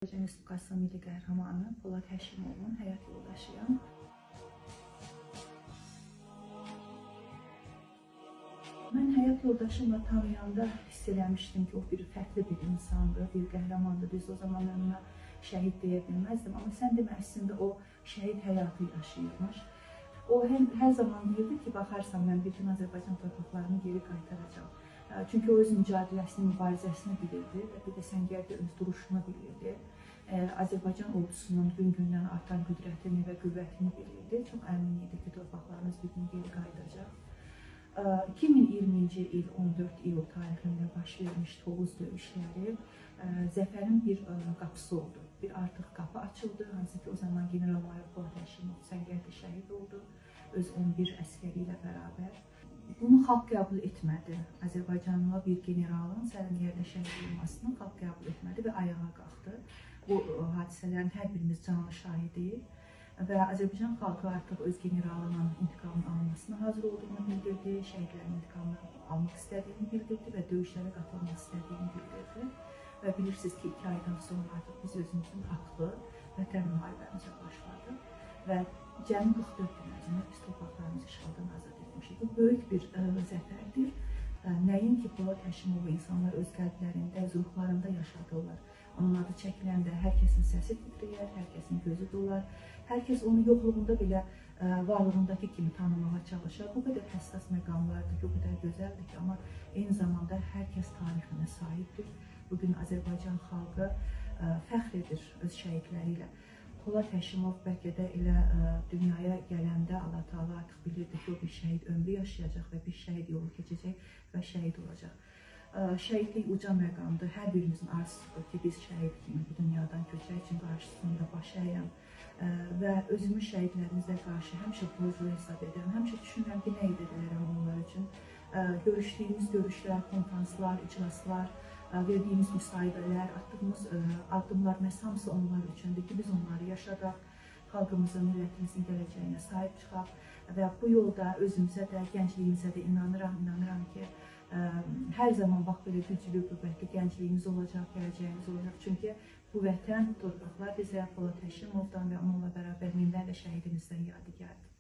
Azərbaycan Respublikası Milli Qəhrəmanı Polad Həşimovun həyat yoldaşıyam. Mən həyat yoldaşımla tanıyanda hiss eləmişdim ki, o bir fərqli bir insandır, bir qəhrəmandır. Biz o zaman ona şəhid deyə bilməzdim, amma sən demə, əslində o şəhid həyatı yaşayırmış. O hər zaman deyirdi ki, baxarsan mən bütün Azərbaycan torpaqlarını geri qaytaracağam. Çünki o öz mücadeləsini, mübarizəsini bilirdi və bir də səngərdə öz duruşunu bilirdi. Azərbaycan ordusunun gün-gündən artan qüdrətini və qüvvətini bilirdi. Çox əmin idi ki, torpaqlarımız bir gün geri qayıdacaq. 2020-ci il 14 iyul tarixində baş vermiş Tovuz döyüşləri zəfərin bir qapısı oldu. Bir artıq qapı açıldı, hansı ki o zaman general-mayor Polad Həşimov səngərdə şəhid oldu, öz 11 əsgəri ilə bərabər. Bunu xalq qəbul etmədi. Azərbaycanlı bir generalın səngərdə şəhid olmasını xalq qəbul etmədi və ayağa qalxdı. Bu hadisələrin hər birimiz canlı şahidiyik. Və Azərbaycan xalqı artıq öz generalının intiqamını almasına hazır olduğunu bildirdi, şəhidlərin intiqamını almaq istədiyini bildirdi və döyüşlərə qatılmaq istədiyini bildirdi. Və bilirsiniz ki, 2 aydan sonra artıq biz özümüzün haqlı vətən müharibəmizə başladıq və cəmi 44 gün ərzində biz torpaqlarımızı işğaldan azad etmişik. Bu böyük bir zəfərdir. Nəinki Polad Həşimovu insanlar öz qəlblərində, öz ruhlarında yaşadırlar. Onun adı çəkiləndə hər kəsin səsi titrəyər, hər kəsin gözü dolar. Hər kəs onu yoxluğunda belə varlığındakı kimi tanımağa çalışır. Bu qədər həssas məqamlardır ki, o qədər gözəldir ki, amma eyni zamanda hər kəs tarixinə sahibdir. Bugün Azərbaycan xalqı fəxr edir öz şəhidləri ilə. Polad Həşimov bəlkə də elə dünyaya gələndə Allah Taala artıq bilirdi ki, o bir şəhid ömrü yaşayacaq və bir şəhid yolu keçəcək və şəhid olacaq. Şəhidlik uca məqamdır. Hər birimizin arzusudur ki, biz şəhid kimi bu dünyadan köçək üçün qarşısında baş əyəm və özümü şəhidlərimizlə qarşı həmişə borclu hesab edirəm. Həmişə düşünürəm ki, nə edə bilərəm onlar üçün. Görüşdüyümüz görüşlər, konferanslar, iclaslar, verdiyimiz müsahibələr, atdığımız addımlar məhz hamısı onlar üçündür ki, biz onları yaşadaq, xalqımızın, millətimizin gələcəyinə sahib çıxaq və bu yolda özümüzə də, gəncliyimizə də inanıram ki, hər zaman bax belə güclü, qüvvətli gəncliyimiz olacaq, gələcəyimiz olacaq. Çünki bu vətən, torpaqlar bizə Polad Həşimovdan və onunla bərabər minlərlə şəhidimizdən yadigardır.